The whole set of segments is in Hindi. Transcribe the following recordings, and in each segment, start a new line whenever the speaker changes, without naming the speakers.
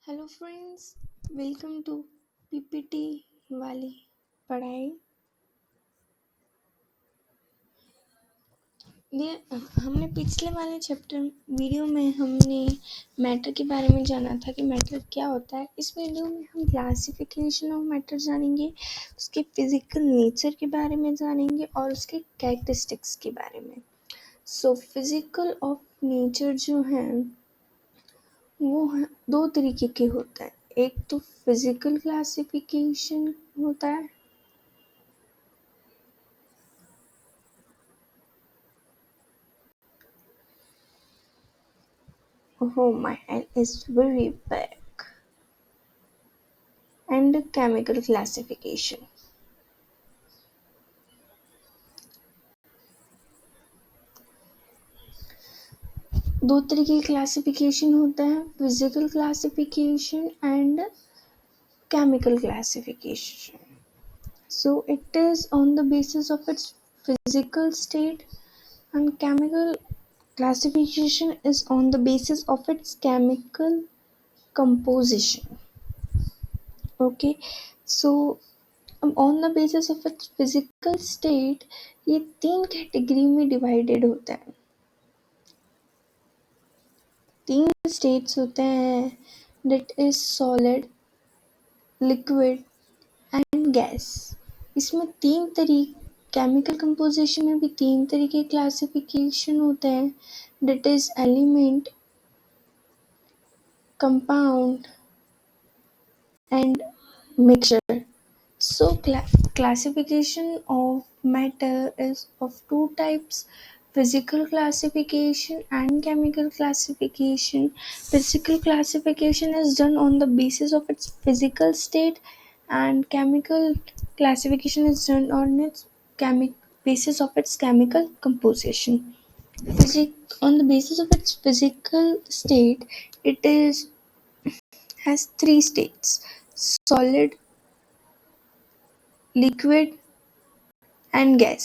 Hello friends, welcome to PPT वाली पढ़ाई। ये हमने पिछले वाले चैप्टर वीडियो में हमने मैटर के बारे में जाना था कि मैटर क्या होता है। इस वीडियो में हम क्लासिफिकेशन ऑफ मैटर जानेंगे, उसके फिजिकल नेचर के बारे में जानेंगे और उसके कैरेक्टरिस्टिक्स के बारे में। फिजिकल ऑफ नेचर जो है वो दो तरीके के होता है। एक तो फिजिकल क्लासिफिकेशन होता है, oh my hand is very big, and chemical classification। दो तरीके की क्लासिफिकेशन होता है, physical classification and chemical classification। So it is on the basis of its physical state, and chemical classification is on the basis of its chemical composition। Okay, so on the basis of its physical state ये तीन कैटेगरी में डिवाइडेड होता है। तीन स्टेट्स होते हैं, that is solid, liquid and gas. इसमें तीन तरीके, केमिकल कंपोजिशन में भी तीन तरीके क्लासिफिकेशन होते हैं, that is element, compound and mixture. So classification of matter is of two types: physical classification and chemical classification. Physical classification is done on the basis of its physical state, and chemical classification is done on its basis of its chemical composition. On the basis of its physical state, it is has three states: solid, liquid and gas.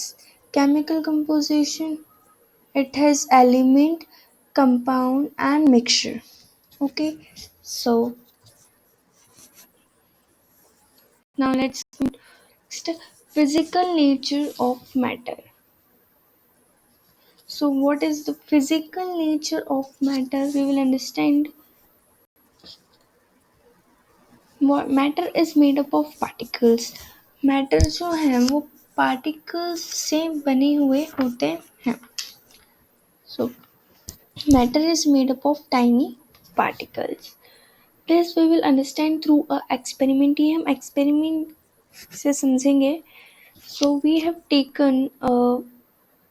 Chemical composition, it has element, compound and mixture. Okay, so now let's come to physical nature of matter. So what is the physical nature of matter? We will understand. What matter is made up of particles. Matter जो है वो particles से बने हुए होते हैं. So matter is made up of tiny particles. This we will understand through a experiment. ये हम experiment से समझेंगे. So we have taken a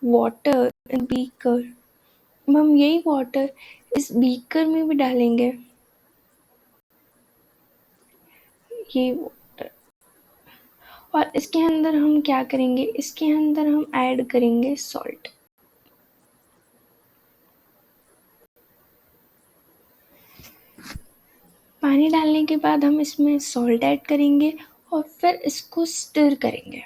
water in beaker. हम यही water इस beaker में भी डालेंगे. ये water, और इसके अंदर हम क्या करेंगे? इसके अंदर हम ऐड करेंगे salt. पानी डालने के बाद हम इसमें salt ऐड करेंगे और फिर इसको stir करेंगे.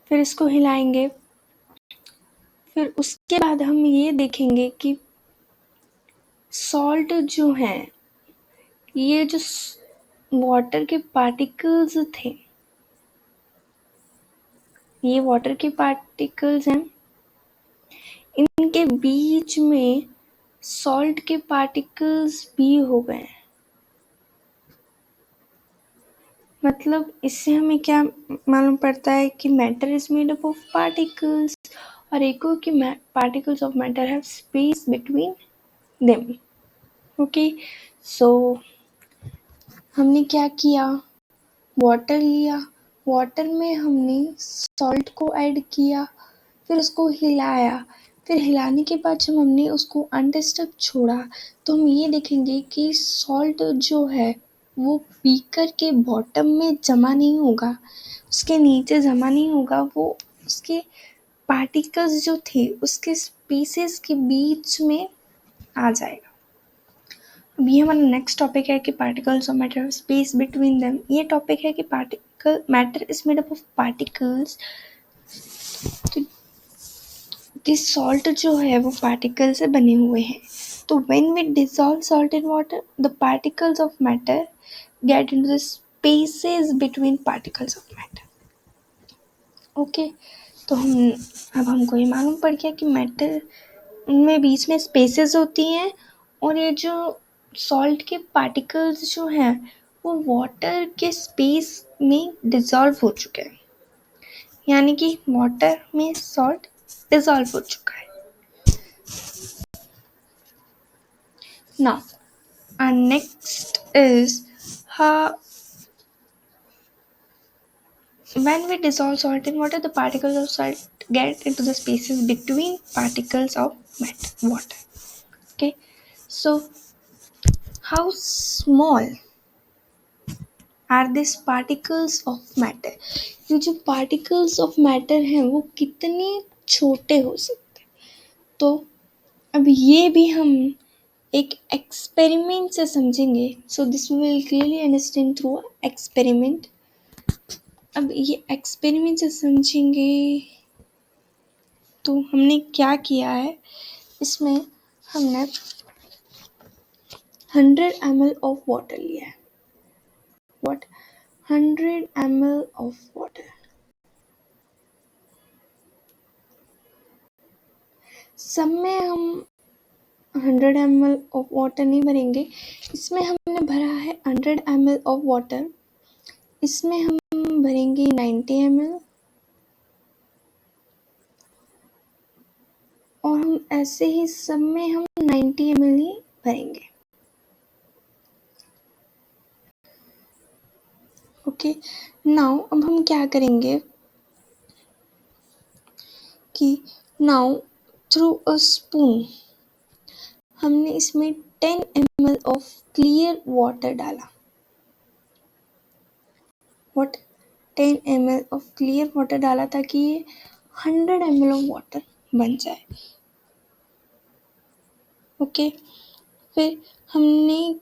फिर इसको हिलाएंगे. फिर उसके बाद हम ये देखेंगे कि सॉल्ट जो है, ये जो वाटर के पार्टिकल्स थे, ये वाटर के पार्टिकल्स हैं, इनके बीच में सॉल्ट के पार्टिकल्स भी हो गए. मतलब इससे हमें क्या मालूम पड़ता है कि matter is made up of particles, और एक हो कि particles of matter have space between them. Okay, so हमने क्या किया? वाटर लिया, वाटर में हमने सॉल्ट को ऐड किया, फिर उसको हिलाया. फिर हिलाने के बाद जब हमने उसको अनडिस्टर्ब छोड़ा तो हम ये देखेंगे कि सॉल्ट जो है वो बीकर के बॉटम में जमा नहीं होगा, उसके नीचे जमा नहीं होगा, वो उसके पार्टिकल्स जो थे उसके स्पेसेस के बीच में आ जाएगा. अब ये हमारा नेक्स्ट टॉपिक है कि particles of matter space between them. ये टॉपिक है कि particle matter is made up of particles. तो कि सॉल्ट जो है वो पार्टिकल से बने हुए हैं। तो when we dissolve salt in water the particles of matter get into the spaces between particles of matter. Okay, तो अब हमको ये मालूम पड़ गया कि मैटर में बीच में स्पेसेस होती हैं और ये जो सॉल्ट के पार्टिकल्स जो हैं वो वाटर के स्पेस में डिसॉल्व हो चुके हैं, यानी कि वाटर में सॉल्ट डिसॉल्व हो चुका है। Now our next is how when we dissolve salt in water, the particles of salt get into the spaces between particles of water. Okay, so how small are these particles of matter? ये जो particles of matter हैं वो कितने छोटे हो सकते हैं? तो अब ये भी हम एक एक्सपेरिमेंट से समझेंगे. So this will clearly understand through experiment. अब ये एक्सपेरिमेंट से समझेंगे तो हमने क्या किया है, इसमें हमने 100 ml ऑफ वाटर लिया है. व्हाट? 100 ml of water. सब में हम 100 ml ऑफ वाटर नहीं भरेंगे. इसमें हमने भरा है 100 ml ऑफ वाटर. इसमें हम भरेंगे 90 ml और हम ऐसे ही सब में हम 90 ml ही भरेंगे. ओके, नाउ अब हम क्या करेंगे कि नाउ थ्रू अ स्पून हमने इसमें 10 ml ऑफ क्लियर वाटर डाला. What? 10 ml of clear water डाला ताकि ये 100 ml ऑफ वाटर बन जाए. ओके, फिर हमने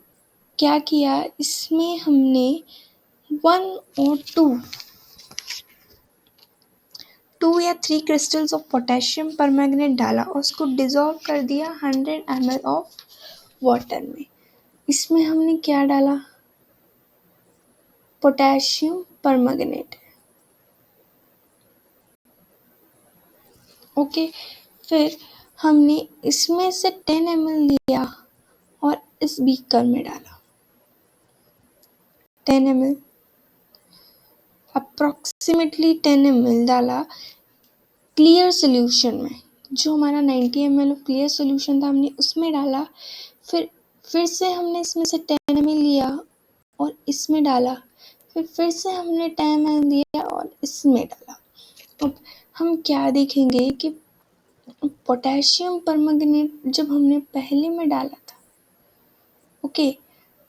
क्या किया, इसमें हमने 1 और 2 या 3 क्रिस्टल्स ऑफ पोटेशियम परमैंगनेट डाला और उसको डिसॉल्व कर दिया 100 ml ऑफ वाटर में. इसमें हमने क्या डाला? Potassium permanganate. ओके, फिर हमने इसमें से 10 ml लिया और इस बीकर में डाला. 10 ml अप्रॉक्सीमेटली 10 ml डाला क्लियर सोल्यूशन में. जो हमारा 90 ml क्लियर सोल्यूशन था हमने उसमें डाला. फिर से हमने इसमें से 10 ml लिया और इसमें डाला. फिर से हमने 10 ml लिया और इसमें डाला. अब हम क्या देखेंगे कि पोटेशियम परमैंगनेट जब हमने पहले में डाला था, ओके,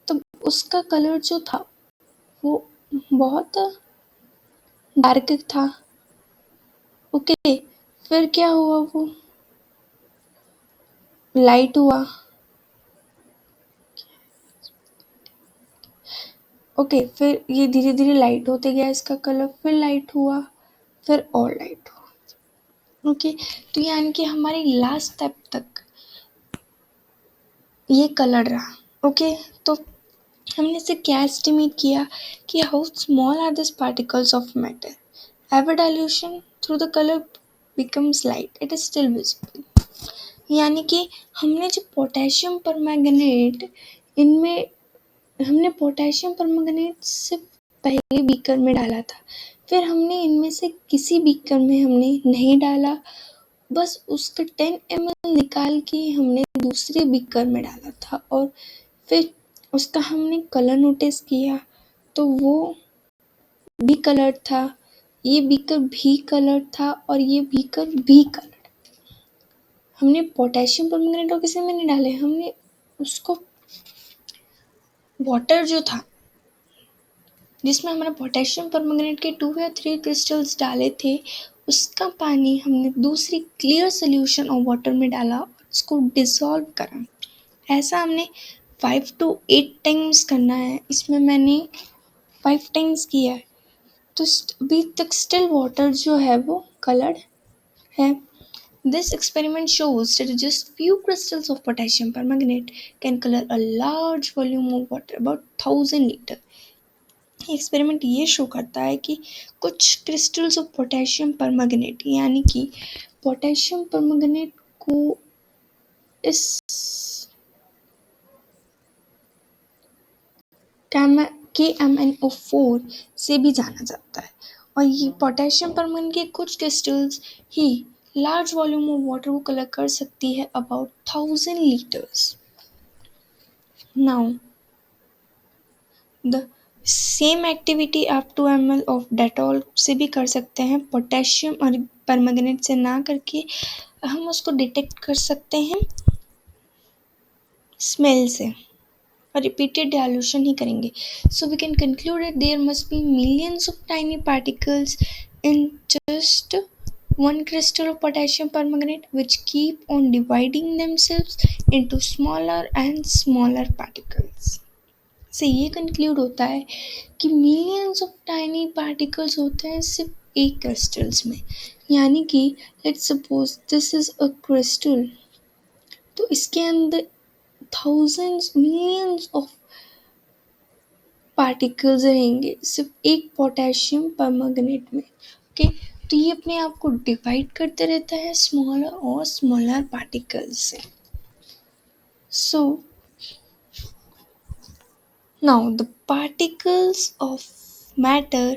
तो उसका कलर जो था वो बहुत डार्क था. ओके, फिर क्या हुआ, वो लाइट हुआ. ओके, फिर ये धीरे धीरे लाइट होते गया इसका कलर, फिर लाइट हुआ, फिर और लाइट हुआ. ओके, तो यानी कि हमारी लास्ट स्टेप तक ये कलर रहा. ओके, तो हमने इसे क्या एस्टिमेट किया कि how small are this particles of matter. Ever dilution through the colour becomes light, it is still visible. यानी कि हमने जो पोटेशियम परमैंगनेट इनमें हमने पोटेशियम परमैंगनेट सिर्फ पहले बीकर में डाला था. फिर हमने इनमें से किसी बीकर में हमने नहीं डाला, बस उसका 10 ml निकाल के हमने दूसरे बीकर में डाला था और फिर उसका हमने कलर नोटिस किया तो वो भी कलर था, ये बीकर भी कलर था और ये बीकर भी कलर. हमने पोटेशियम परमैंगनेट और किसी में नहीं डाले, हमने उसको वाटर जो था जिसमें हमारा पोटेशियम परमैंगनेट के 2 या 3 क्रिस्टल्स डाले थे, उसका पानी हमने दूसरी क्लियर सोल्यूशन ऑफ वाटर में डाला और उसको डिसॉल्व करा. ऐसा हमने 5 to 8 टाइम्स करना है. इसमें मैंने 5 टाइम्स किया है. तो अभी तक स्टिल वाटर जो है वो कलर्ड है. This experiment shows that just few crystals of potassium permanganate can color a large volume of water, about 1000 liters. Experiment ये शो करता है कि कुछ क्रिस्टल्स ऑफ पोटेशियम परमैंगनेट यानी कि पोटेशियम परमैंगनेट को इस KMnO4 से भी जाना जाता है और ये पोटेशियम परमैंगनेट के कुछ crystals he large volume of water को कलर कर सकती है about 1000 liters. Now the same activity आप 2 ml ऑफ डेटॉल से भी कर सकते हैं, पोटेशियम और परमैंगनेट से ना करके हम उसको डिटेक्ट कर सकते हैं स्मेल से और रिपीटेड डाइल्यूशन ही करेंगे. So we can conclude that there must be millions of tiny particles in just one crystal of potassium permanganate which keep on dividing themselves into smaller and smaller particles. से ये कंक्लूड होता है कि मिलियंस ऑफ टाइनी पार्टिकल्स होते हैं सिर्फ एक क्रिस्टल्स में. यानी कि let's suppose this is a crystal, तो इसके अंदर थाउजेंड्स मिलियंस ऑफ पार्टिकल्स रहेंगे सिर्फ एक पोटेशियम परमैंगनेट में. ओके, तो ये अपने आप को डिवाइड करते रहता है स्मॉलर और स्मॉलर पार्टिकल्स से. सो now the particles of matter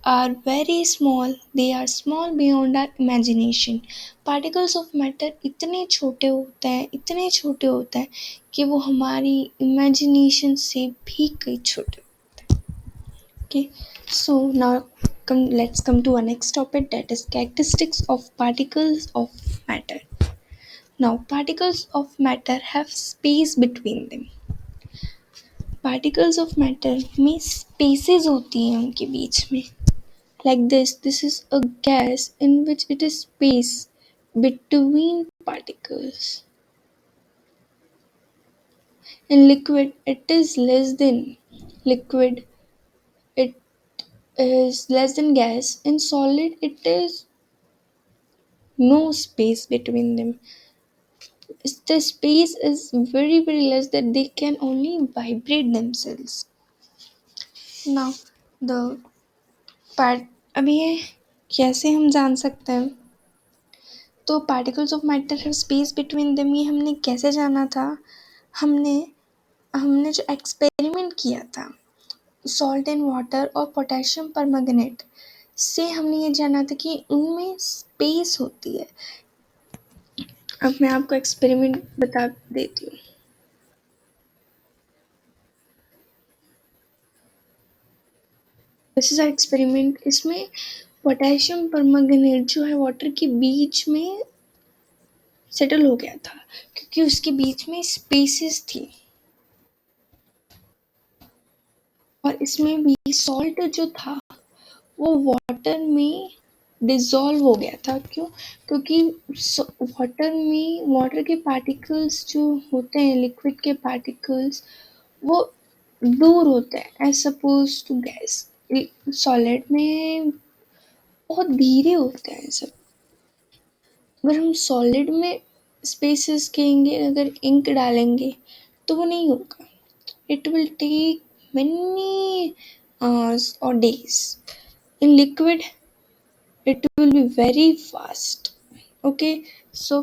are very small, they are small beyond our imagination. Particles of matter इतने छोटे होते हैं कि वो हमारी imagination से भी कई छोटे. Okay, so now let's come to our next topic, that is characteristics of particles of matter. Now particles of matter have space between them. Particles of matter में स्पेसेस होती हैं उनके बीच में. Like this is a gas in which it is space between particles. In liquid, it is less than liquid. It is less than gas. In solid, it is no space between them. The space is very less that they can only vibrate themselves. Now the part, अभी ये कैसे हम जान सकते हैं? तो particles of matter have space between them, ये हमने कैसे जाना था? हमने जो एक्सपेरिमेंट किया था सॉल्ट एंड वाटर और पोटेशियम परमैंगनेट से हमने ये जाना था कि उनमें स्पेस होती है. अब मैं आपको एक्सपेरिमेंट बता देती हूँ. This is experiment. इसमें पोटेशियम परमैंगनेट जो है वाटर के बीच में सेटल हो गया था क्योंकि उसके बीच में स्पेसेस थी और इसमें भी सॉल्ट जो था वो वाटर में डिज़ोल्व हो गया था. क्यों? क्योंकि वाटर के पार्टिकल्स जो होते हैं, लिक्विड के पार्टिकल्स, वो दूर होते हैं as suppose to gas. Solid में बहुत धीरे होते हैं सब. अगर हम सॉलिड में स्पेसेस कहेंगे, अगर इंक डालेंगे तो वो नहीं होगा. It will take many hours or days. In liquid, it will be very fast. Okay, so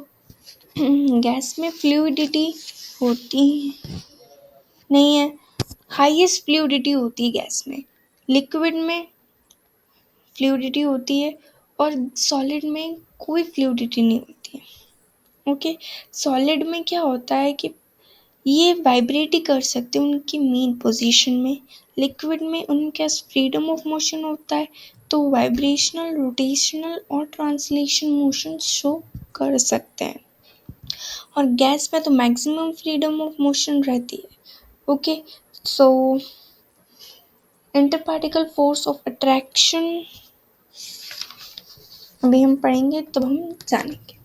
gas में फ्लूइडिटी होती नहीं है, हाईएस्ट फ्लूइडिटी होती है गैस में. लिक्विड में फ्लूइडिटी होती है और सॉलिड में कोई फ्लूइडिटी नहीं होती है. ओके, सॉलिड में क्या होता है कि ये वाइब्रेट ही कर सकते हैं उनकी मेन पोजीशन में. लिक्विड में उनके पास फ्रीडम ऑफ मोशन होता है तो वाइब्रेशनल, रोटेशनल और ट्रांसलेशन मोशन शो कर सकते हैं. और गैस में तो मैक्सिमम फ्रीडम ऑफ मोशन रहती है. Okay, so interparticle force of attraction अभी हम पढ़ेंगे तब हम जानेंगे.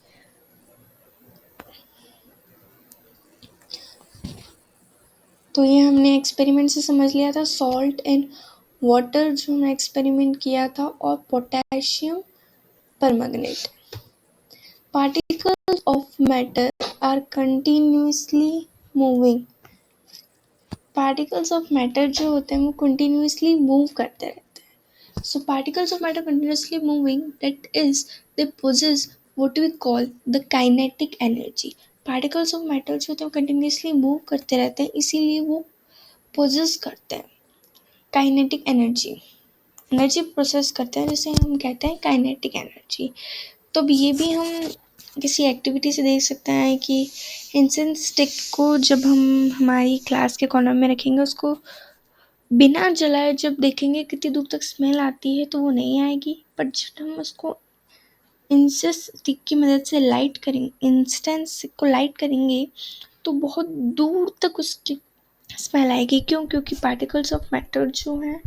तो ये हमने एक्सपेरिमेंट से समझ लिया था, सॉल्ट एंड वाटर जो हमने एक्सपेरिमेंट किया था, और potassium permanganate. Particle of matter are continuously moving. Particles of matter जो होते हैं वो कंटिन्यूसली मूव करते रहते हैं. So particles of matter continuously moving, that is, they possess what we call the kinetic energy. Particles of matter जो होते हैं वो कंटिन्यूसली मूव करते रहते हैं, इसीलिए वो पोजेस करते हैं काइनेटिक एनर्जी. एनर्जी प्रोसेस करते हैं जिसे हम कहते हैं काइनेटिक एनर्जी. तो अब ये भी हम किसी एक्टिविटी से देख सकते हैं कि इंसेंस स्टिक को जब हम हमारी क्लास के कॉर्नर में रखेंगे, उसको बिना जलाए जब देखेंगे कितनी दूर तक स्मेल आती है तो वो नहीं आएगी. बट जब हम उसको इंसेंस स्टिक की मदद से लाइट करेंगे, इंसेंस को लाइट करेंगे, तो बहुत दूर तक उसकी स्मेल आएगी. क्यों? क्योंकि पार्टिकल्स ऑफ मैटर जो हैं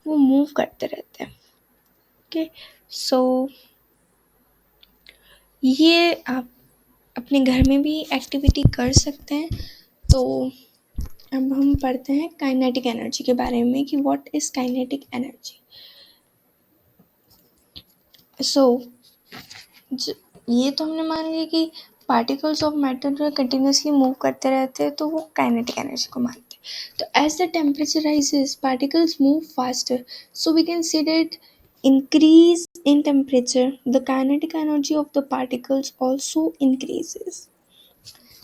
वो मूव करते रहते हैं. ओके, सो ये आप अपने घर में भी एक्टिविटी कर सकते हैं. तो अब हम पढ़ते हैं काइनेटिक एनर्जी के बारे में कि व्हाट इज काइनेटिक एनर्जी. सो ये तो हमने मान लिया कि पार्टिकल्स ऑफ मैटर जो कंटिन्यूसली मूव करते रहते हैं तो वो काइनेटिक एनर्जी को मानते हैं. तो as the temperature rises particles move faster, so we can see that increase in temperature the kinetic energy of the particles also increases.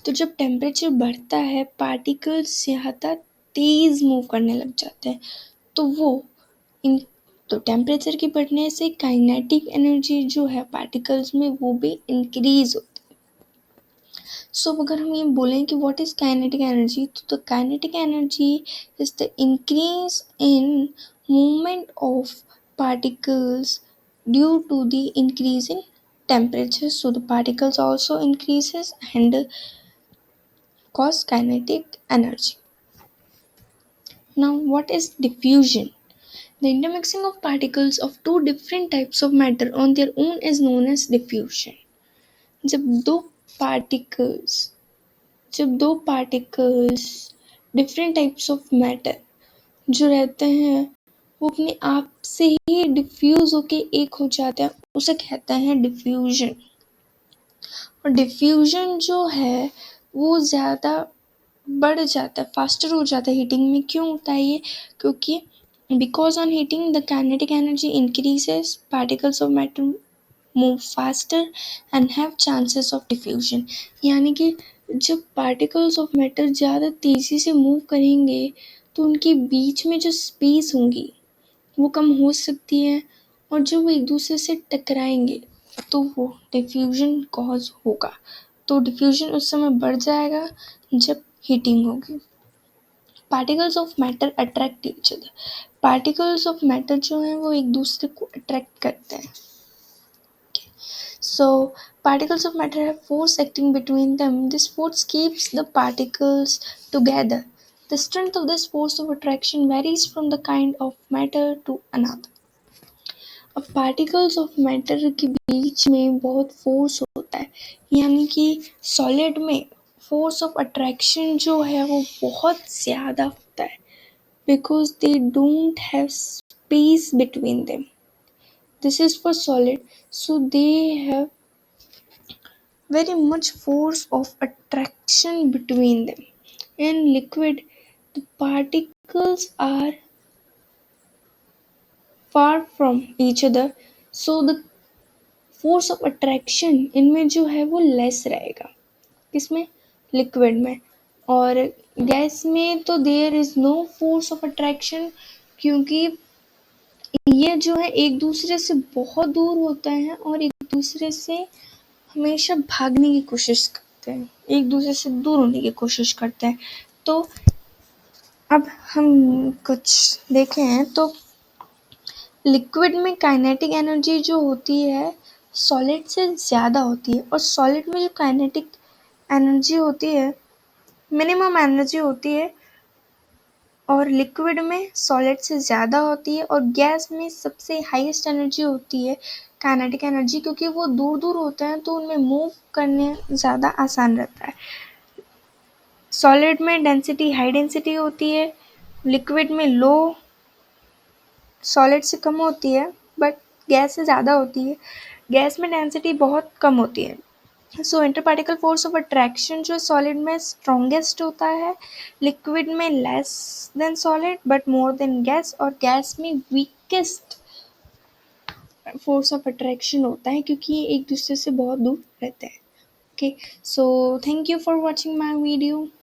तो जब टेम्परेचर बढ़ता है पार्टिकल्स ज़्यादा तेज़ मूव करने लग जाते हैं. तो वो इन तो टेम्परेचर के बढ़ने से काइनेटिक एनर्जी जो है पार्टिकल्स में वो भी इंक्रीज होती है. सो अगर हम ये बोलें कि व्हाट इज काइनेटिक एनर्जी, तो the kinetic energy is the increase in movement of particles due to the increase in temperature. So the particles also increases and cause kinetic energy. Now what is diffusion? The intermixing of particles of two different types of matter on their own is known as diffusion. जब दो particles different types of matter जो रहते हैं वो अपने आप से ही डिफ्यूज होके एक हो जाते हैं, उसे कहते हैं डिफ्यूजन. और डिफ्यूजन जो है वो ज़्यादा बढ़ जाता है, फास्टर हो जाता है हीटिंग में. क्यों होता है ये? क्योंकि because on heating the kinetic energy increases, particles of matter move faster and have chances of diffusion. यानी कि जब पार्टिकल्स ऑफ मैटर ज़्यादा तेज़ी से मूव करेंगे तो उनके बीच में जो स्पेस होंगी वो कम हो सकती है, और जब वो एक दूसरे से टकराएंगे तो वो डिफ्यूजन कॉज होगा. तो डिफ्यूजन उस समय बढ़ जाएगा जब हीटिंग होगी. Particles of matter attract each other. Particles of matter जो हैं वो एक दूसरे को अट्रैक्ट करते हैं. So particles of matter have force acting between them. This force keeps the particles together. The strength of this force of attraction varies from the kind of matter to another. अब पार्टिकल्स ऑफ मैटर के बीच में बहुत फोर्स होता है, यानी कि सॉलिड में फोर्स ऑफ अट्रैक्शन जो है वो बहुत ज़्यादा होता है because they don't have space between them. This is for solid, so they have very much force of attraction between them. In liquid, the particles are far from each other, so the force of attraction इनमें जो है वो लेस रहेगा. किसमें? लिक्विड में. और गैस में तो there is no force of attraction, क्योंकि ये जो है एक दूसरे से बहुत दूर होते हैं और एक दूसरे से हमेशा भागने की कोशिश करते हैं, एक दूसरे से दूर होने की कोशिश करते हैं. तो अब हम कुछ देखें तो लिक्विड में काइनेटिक एनर्जी जो होती है सॉलिड से ज़्यादा होती है, और सॉलिड में जो काइनेटिक एनर्जी होती है मिनिमम एनर्जी होती है, और लिक्विड में सॉलिड से ज़्यादा होती है, और गैस में सबसे हाईएस्ट एनर्जी होती है काइनेटिक एनर्जी, क्योंकि वो दूर दूर होते हैं तो उनमें मूव करने ज़्यादा आसान रहता है. सॉलिड में डेंसिटी हाई डेंसिटी होती है, लिक्विड में लो, सॉलिड से कम होती है बट गैस से ज़्यादा होती है. गैस में डेंसिटी बहुत कम होती है, so inter particle force of attraction जो सॉलिड में स्ट्रॉन्गेस्ट होता है, लिक्विड में less than solid but more than gas, और गैस में वीकेस्ट फोर्स ऑफ अट्रैक्शन होता है क्योंकि ये एक दूसरे से बहुत दूर रहते हैं. Okay, so thank you for watching my video.